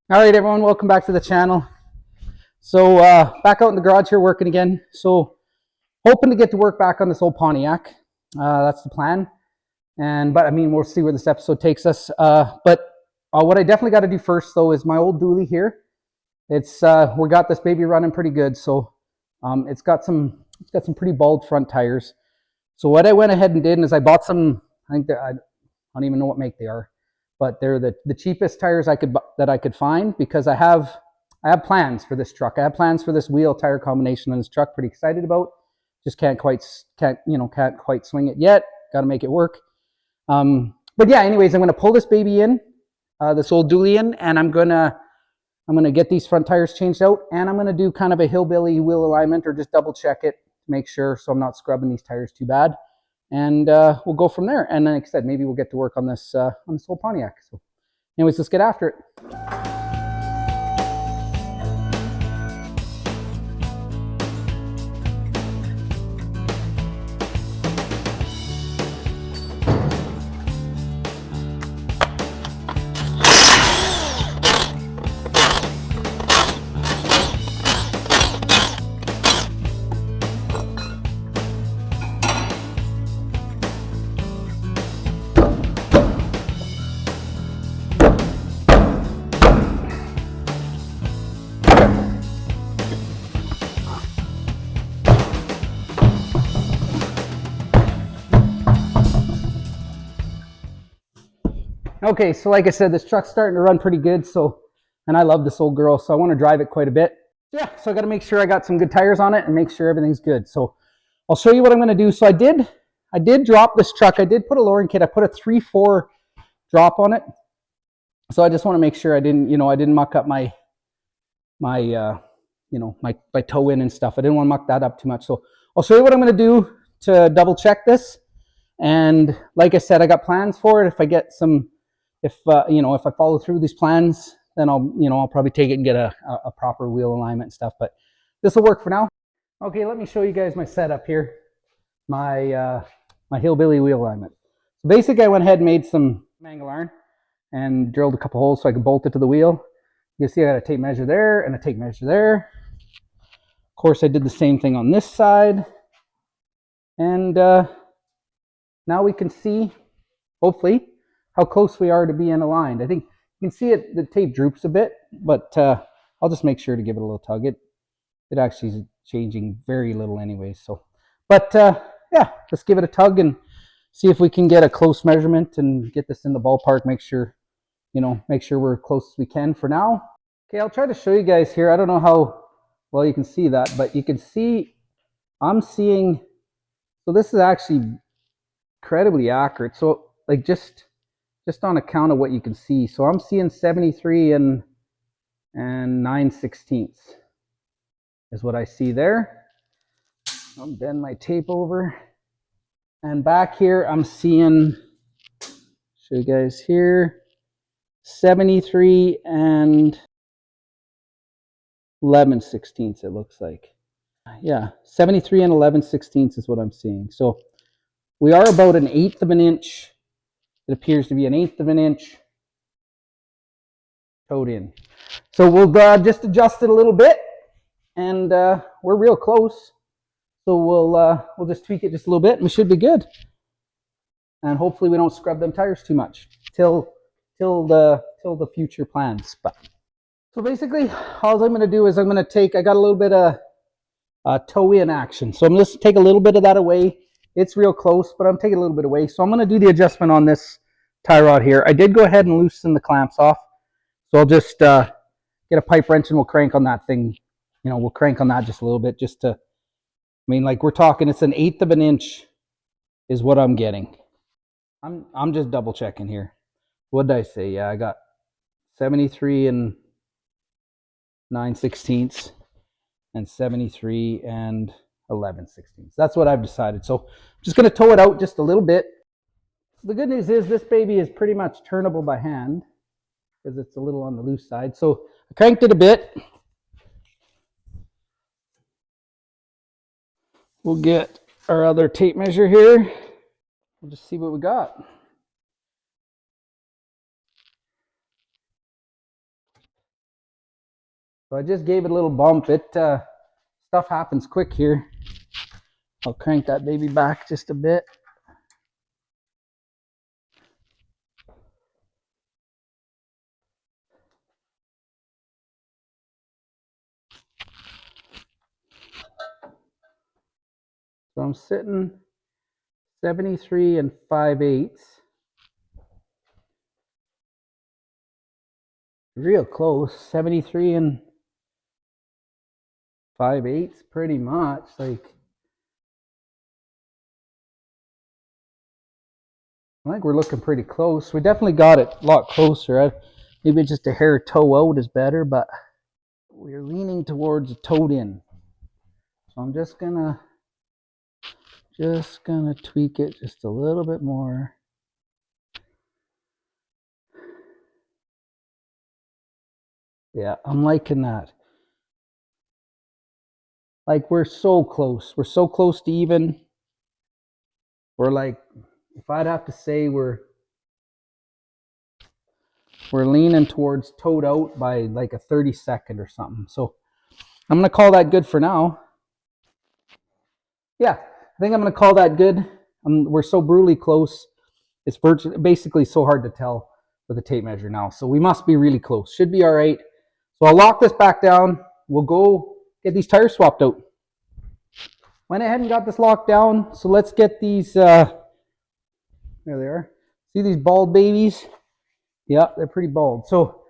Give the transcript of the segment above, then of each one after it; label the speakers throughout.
Speaker 1: All right, everyone, welcome back to the channel. So back out in the garage here working again. So hoping to get to work back on this old Pontiac. That's the plan. But I mean, we'll see where this episode takes us. But what I definitely got to do first, though, is my old dually here. It's we got this baby running pretty good. So it's got some pretty bald front tires. So what I went ahead and did is I bought some. I don't even know what make they are, but they're the cheapest tires that I could find, because I have plans for this truck. I have plans for this wheel tire combination on this truck. Pretty excited about. Just can't quite swing it yet. Got to make it work. But yeah, anyways, I'm gonna pull this baby in, this old dually in, and I'm gonna get these front tires changed out, and I'm gonna do kind of a hillbilly wheel alignment, or just double check it to make sure, so I'm not scrubbing these tires too bad. And we'll go from there. And like I said, maybe we'll get to work on this whole Pontiac. So anyways, let's get after it. Okay, so like I said, this truck's starting to run pretty good. So, and I love this old girl, so I want to drive it quite a bit. Yeah, so I got to make sure I got some good tires on it and make sure everything's good. So I'll show you what I'm going to do. So I did drop this truck. I did put a lowering kit. I put a 3/4 drop on it. So I just want to make sure I didn't muck up my toe in and stuff. I didn't want to muck that up too much. So I'll show you what I'm going to do to double check this. And like I said, I got plans for it. If I get some, if I follow through these plans, then I'll probably take it and get a proper wheel alignment and stuff. But this will work for now. Okay, let me show you guys my setup here. My hillbilly wheel alignment. So basically, I went ahead and made some angle iron and drilled a couple holes so I could bolt it to the wheel. You can see I got a tape measure there and a tape measure there. Of course, I did the same thing on this side. And now we can see, hopefully, how close we are to being aligned. I think you can see it, the tape droops a bit, but I'll just make sure to give it a little tug. It actually is changing very little anyway. So, but yeah, let's give it a tug and see if we can get a close measurement and get this in the ballpark. Make sure we're close as we can for now. Okay, I'll try to show you guys here. I don't know how well you can see that, but you can see I'm seeing, so this is actually incredibly accurate. So like just on account of what you can see. So I'm seeing 73 and 9/16 is what I see there. I'll bend my tape over. And back here I'm seeing, show you guys here, 73 and 11/16 it looks like. Yeah, 73 and 11/16 is what I'm seeing. So we are about 1/8 of an inch. It appears to be 1/8 of an inch towed in. So we'll just adjust it a little bit, and we're real close. So we'll just tweak it just a little bit, and we should be good. And hopefully we don't scrub them tires too much till the future plans. But so basically, all I'm going to do is I'm going to take. I got a little bit of toe in action, so I'm going to take a little bit of that away. It's real close, but I'm taking a little bit away. So I'm going to do the adjustment on this tie rod here. I did go ahead and loosen the clamps off. So I'll just get a pipe wrench and we'll crank on that thing. We'll crank on that just a little bit, just to, like we're talking, it's 1/8 of an inch is what I'm getting. I'm just double checking here. What did I say? Yeah, I got 73 and 9/16 and 73 and 11/16. That's what I've decided. So I'm just going to tow it out just a little bit. The good news is this baby is pretty much turnable by hand, because it's a little on the loose side. So I cranked it a bit. We'll get our other tape measure here. We'll just see what we got. So I just gave it a little bump. Stuff happens quick here. I'll crank that baby back just a bit. So I'm sitting 73 and 5/8. Real close. 73 and 5/8, pretty much. Like, I think we're looking pretty close. We definitely got it a lot closer. Maybe just a hair toe out is better, but we're leaning towards a toed in. So I'm just gonna tweak it just a little bit more. Yeah, I'm liking that. Like, we're so close. We're so close to even. We're like, if I'd have to say, we're leaning towards toed out by like a 32nd or something. So I'm gonna call that good for now. Yeah, I think I'm gonna call that good. We're so brutally close. It's basically so hard to tell with a tape measure now. So we must be really close. Should be all right. So I'll lock this back down. We'll go get these tires swapped out. Went ahead and got this locked down. So let's get these, there they are. See these bald babies? Yeah, they're pretty bald. So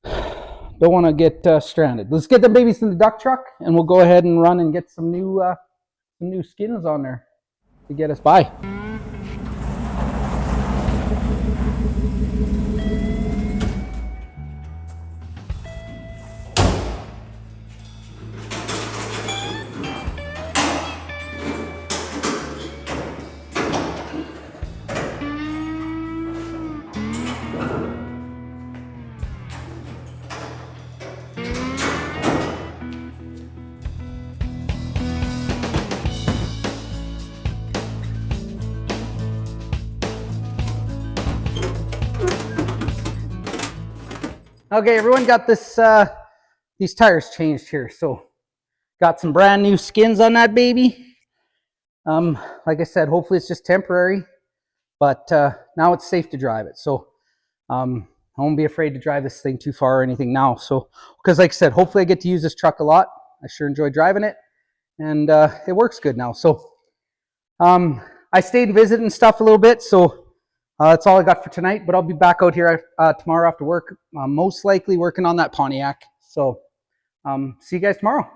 Speaker 1: don't want to get stranded. Let's get the babies in the duck truck, and we'll go ahead and run and get some new skins on there to get us by. Okay, everyone got these tires changed here. So got some brand new skins on that baby. Like I said, hopefully it's just temporary, but now it's safe to drive it. So I won't be afraid to drive this thing too far or anything now. So, because like I said, hopefully I get to use this truck a lot. I sure enjoy driving it, and it works good now. So I stayed visiting stuff a little bit. So that's all I got for tonight, but I'll be back out here tomorrow after work, most likely working on that Pontiac. So see you guys tomorrow.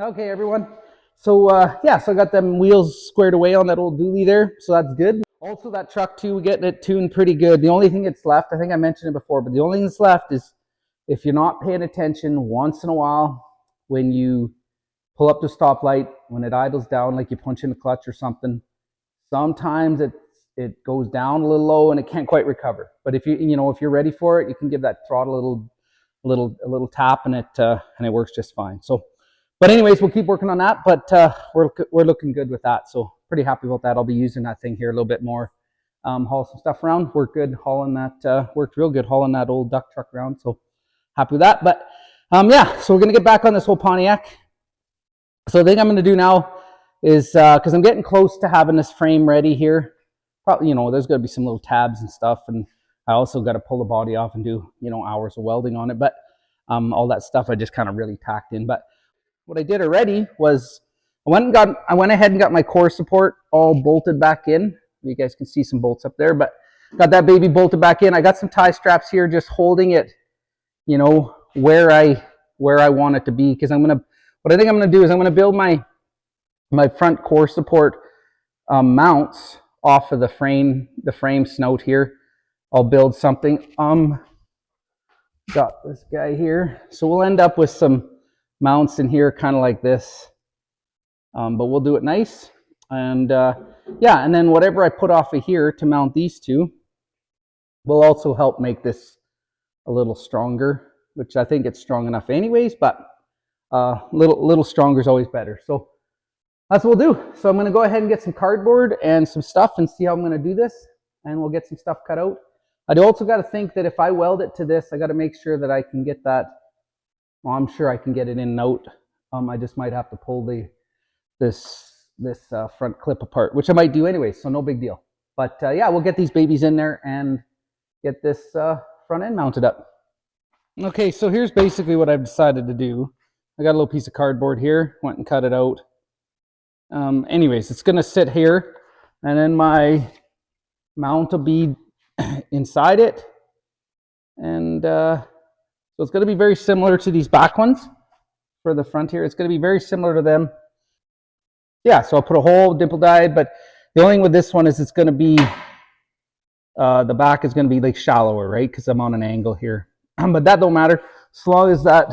Speaker 1: Okay, everyone. So yeah, so I got them wheels squared away on that old dually there, so that's good. Also, that truck too, getting it tuned pretty good. The only thing that's left, I think I mentioned it before, but the only thing that's left is if you're not paying attention once in a while when you pull up the stoplight, when it idles down, like you punch in the clutch or something, sometimes it goes down a little low and it can't quite recover. But if if you're ready for it, you can give that throttle a little tap, and it works just fine. So, but anyways, we'll keep working on that. But we're looking good with that. So pretty happy about that. I'll be using that thing here a little bit more. Haul some stuff around. Worked good hauling that. Worked real good hauling that old duck truck around. So happy with that. But yeah, so we're gonna get back on this whole Pontiac. So the thing I'm gonna do now is because I'm getting close to having this frame ready here. Probably, there's going to be some little tabs and stuff, and I also got to pull the body off and do, hours of welding on it. But all that stuff I just kind of really tacked in. But what I did already was I went ahead and got my core support all bolted back in. You guys can see some bolts up there, but got that baby bolted back in. I got some tie straps here, just holding it, where I want it to be. Because what I think I'm gonna do is I'm gonna build my front core support mounts off of the frame snout here. I'll build something. Got this guy here. So we'll end up with some mounts in here kind of like this. But we'll do it nice. And yeah, and then whatever I put off of here to mount these two will also help make this a little stronger, which I think it's strong enough anyways, but little stronger is always better. So that's what we'll do. So I'm going to go ahead and get some cardboard and some stuff and see how I'm going to do this. And we'll get some stuff cut out. I also got to think that if I weld it to this, I got to make sure that I can get that Well, I'm sure I can get it in and out. I just might have to pull this front clip apart, which I might do anyway, so no big deal. But yeah, we'll get these babies in there and get this front end mounted up. Okay, so here's basically what I've decided to do. I got a little piece of cardboard here, went and cut it out. Anyways, it's gonna sit here, and then my mount will be inside it. And so it's gonna be very similar to these back ones for the front here. It's gonna be very similar to them. Yeah, so I'll put a hole, dimple dyed, but the only thing with this one is it's gonna be, the back is gonna be like shallower, right? Because I'm on an angle here. But that don't matter. As long as that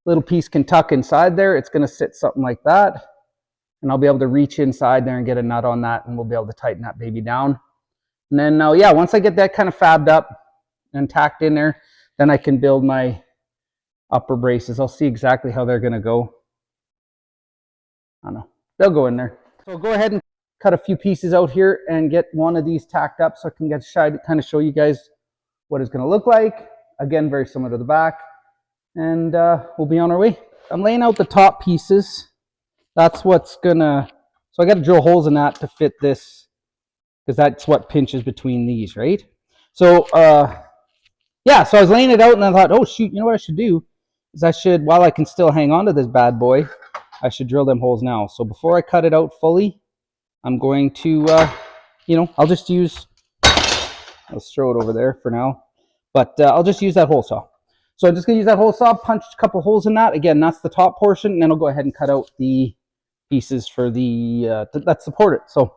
Speaker 1: little piece can tuck inside there, it's gonna sit something like that. And I'll be able to reach inside there and get a nut on that, and we'll be able to tighten that baby down. And then now, yeah, once I get that kind of fabbed up and tacked in there, then I can build my upper braces. I'll see exactly how they're gonna go. I don't know, they'll go in there. So I'll go ahead and cut a few pieces out here and get one of these tacked up so I can get kind of show you guys what it's gonna look like. Again, very similar to the back. And we'll be on our way. I'm laying out the top pieces. That's what's gonna, so I got to drill holes in that to fit this, because that's what pinches between these, right? So yeah, so I was laying it out and I thought, oh shoot, you know what I should do is I should, while I can still hang on to this bad boy, I should drill them holes now. So before I cut it out fully, I'm going to I'll just use, let's throw it over there for now, but I'll just use that hole saw. So I'm just gonna use that hole saw, punch a couple holes in that. Again, that's the top portion, and then I'll go ahead and cut out the pieces for the that support it. So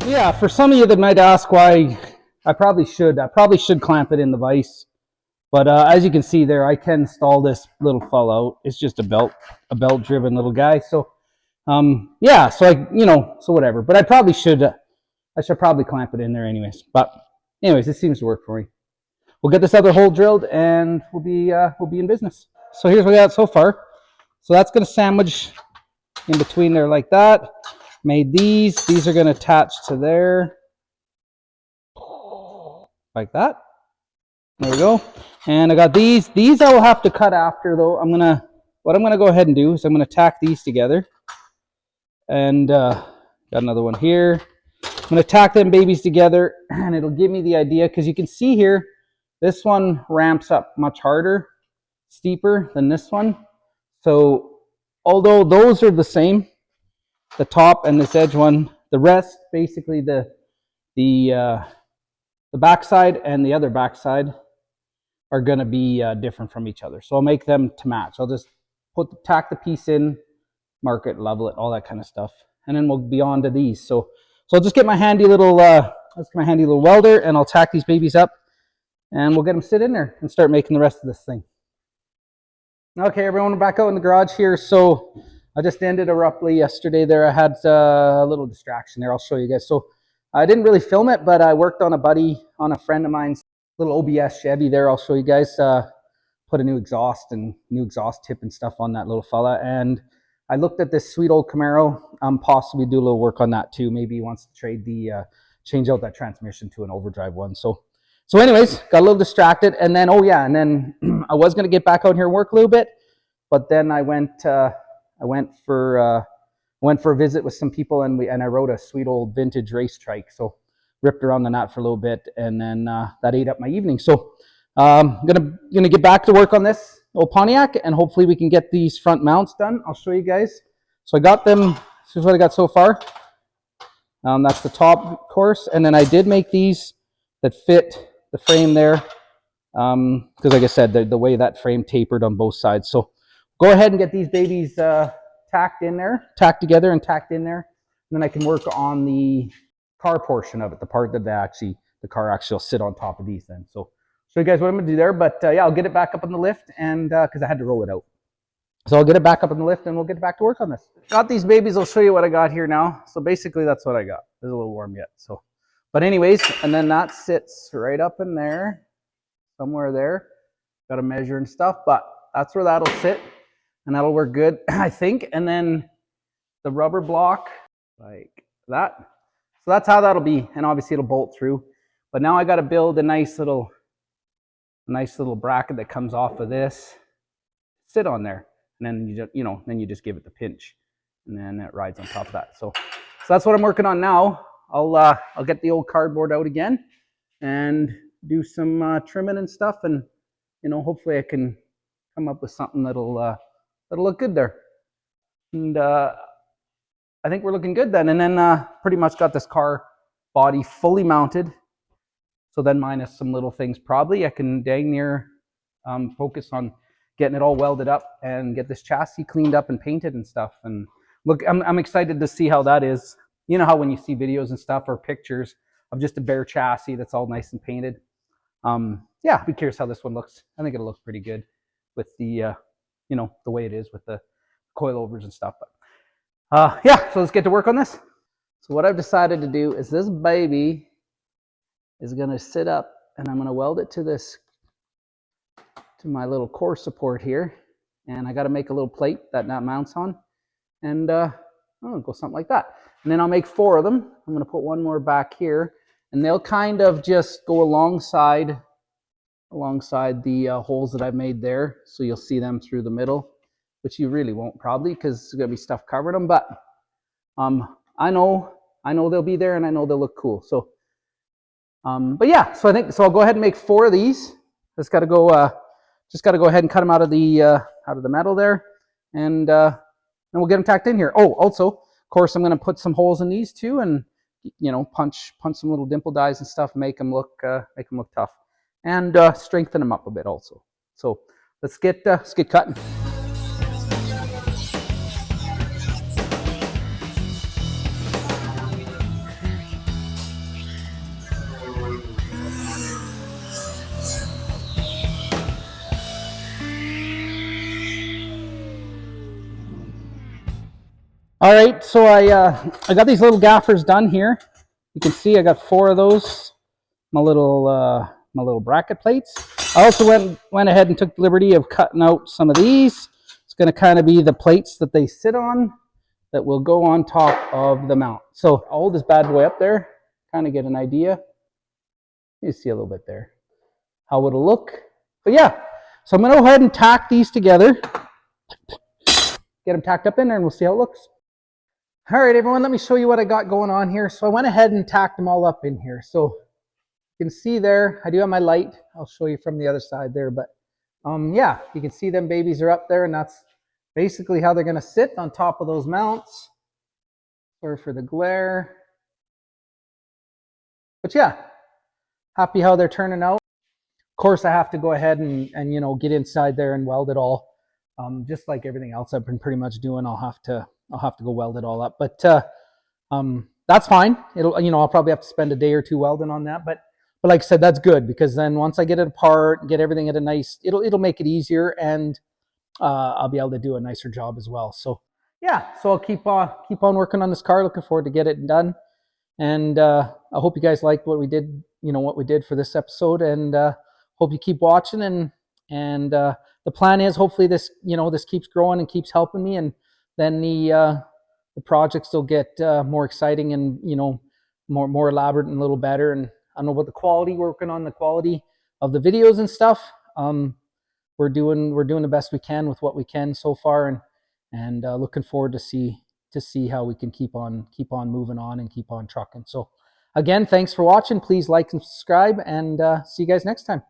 Speaker 1: yeah, for some of you that might ask why, I probably should clamp it in the vise. But as you can see there, I can install this little fella out. It's just a belt driven little guy. So yeah, so so whatever. But I should probably clamp it in there anyways. But anyways, it seems to work for me. We'll get this other hole drilled and we'll be in business. So here's what we got so far. So that's gonna sandwich in between there like that. Made these. These are gonna attach to there. Like that. There we go. And I got these. These I will have to cut after though. What I'm gonna go ahead and do is I'm gonna tack these together. And got another one here. I'm gonna tack them babies together, and it'll give me the idea, because you can see here, this one ramps up much harder, steeper than this one. So although those are the same, the top and this edge one, the rest, basically the backside and the other backside are going to be different from each other. So I'll make them to match. I'll just tack the piece in, mark it, level it, all that kind of stuff, and then we'll be on to these. So I'll just get my handy little welder, and I'll tack these babies up, and we'll get them sit in there and start making the rest of this thing. Okay, everyone, we're back out in the garage here. So I just ended abruptly yesterday there. I had a little distraction there. I'll show you guys. So I didn't really film it, but I worked on a friend of mine's little OBS Chevy there. I'll show you guys. Put a new exhaust tip and stuff on that little fella. And I looked at this sweet old Camaro. Possibly do a little work on that too. Maybe he wants to trade change out that transmission to an overdrive one. So anyways, got a little distracted. And then, and then I was going to get back out here and work a little bit. But then I went for a visit with some people, and I rode a sweet old vintage race trike. So ripped around the nut for a little bit, and then that ate up my evening. So I'm gonna get back to work on this old Pontiac, and hopefully we can get these front mounts done. I'll show you guys. So I got them. This is what I got so far. That's the top course, and then I did make these that fit the frame there, because like I said, the way that frame tapered on both sides. So go ahead and get these babies tacked together and tacked in there. And then I can work on the car portion of it, the part that the car actually will sit on top of these then. So show you guys what I'm gonna do there. But yeah, I'll get it back up on the lift, and because I had to roll it out. So I'll get it back up in the lift and we'll get back to work on this. Got these babies. I'll show you what I got here now. So basically that's what I got. It's a little warm yet. So, but anyways, and then that sits right up in there, somewhere there. Got to measure and stuff, but that's where that'll sit and that'll work good, I think. And then the rubber block like that. So that's how that'll be. And obviously it'll bolt through. But now I got to build a nice little bracket that comes off of this, sit on there. And then you just give it the pinch, and then it rides on top of that. So that's what I'm working on now. I'll get the old cardboard out again and do some trimming and stuff, and hopefully I can come up with something that'll look good there. And I think we're looking good then. And then pretty much got this car body fully mounted. So then minus some little things, probably I can dang near focus on getting it all welded up and get this chassis cleaned up and painted and stuff. And look, I'm excited to see how that is. You know how when you see videos and stuff or pictures of just a bare chassis that's all nice and painted. Yeah, be curious how this one looks. I think it'll look pretty good with the, the way it is with the coilovers and stuff. But yeah, so let's get to work on this. So what I've decided to do is this baby is going to sit up, and I'm going to weld it to my little core support here, and I got to make a little plate that mounts on, and I'll go something like that. And then I'll make 4 of them. I'm going to put one more back here, and they'll kind of just go alongside the holes that I've made there, so you'll see them through the middle, which you really won't probably because there's going to be stuff covering them, but I know they'll be there, and I know they'll look cool. So but yeah, so I think so I'll go ahead and make 4 of these. Just got to go ahead and cut them out of the metal there, and we'll get them tacked in here. Oh, also, of course, I'm going to put some holes in these too, and punch some little dimple dies and stuff, make them look tough, and strengthen them up a bit also. So let's get cutting. All right, so I got these little gaffers done here. You can see I got 4 of those, my little bracket plates. I also went ahead and took the liberty of cutting out some of these. It's going to kind of be the plates that they sit on that will go on top of the mount. So I'll hold this bad boy up there, kind of get an idea. You see a little bit there how it'll look. But yeah, so I'm going to go ahead and tack these together, get them tacked up in there, and we'll see how it looks. All right, everyone, let me show you what I got going on here. So I went ahead and tacked them all up in here. So you can see there, I do have my light. I'll show you from the other side there. But yeah, you can see them babies are up there, and that's basically how they're going to sit on top of those mounts. Sorry for the glare. But yeah, happy how they're turning out. Of course, I have to go ahead and get inside there and weld it all. Just like everything else I've been pretty much doing, I'll have to go weld it all up, but that's fine. I'll probably have to spend a day or 2 welding on that, but like I said, that's good, because then once I get it apart, get everything at a nice, it'll make it easier, and I'll be able to do a nicer job as well. So yeah, so I'll keep on working on this car. Looking forward to get it done, and I hope you guys liked what we did, for this episode, and hope you keep watching, and the plan is hopefully this keeps growing and keeps helping me, and then the projects will get more exciting and more elaborate and a little better. And I don't know about the quality. We're working on the quality of the videos and stuff. We're doing the best we can with what we can so far, and looking forward to see how we can keep on moving on and keep on trucking. So again, thanks for watching. Please like and subscribe, and see you guys next time.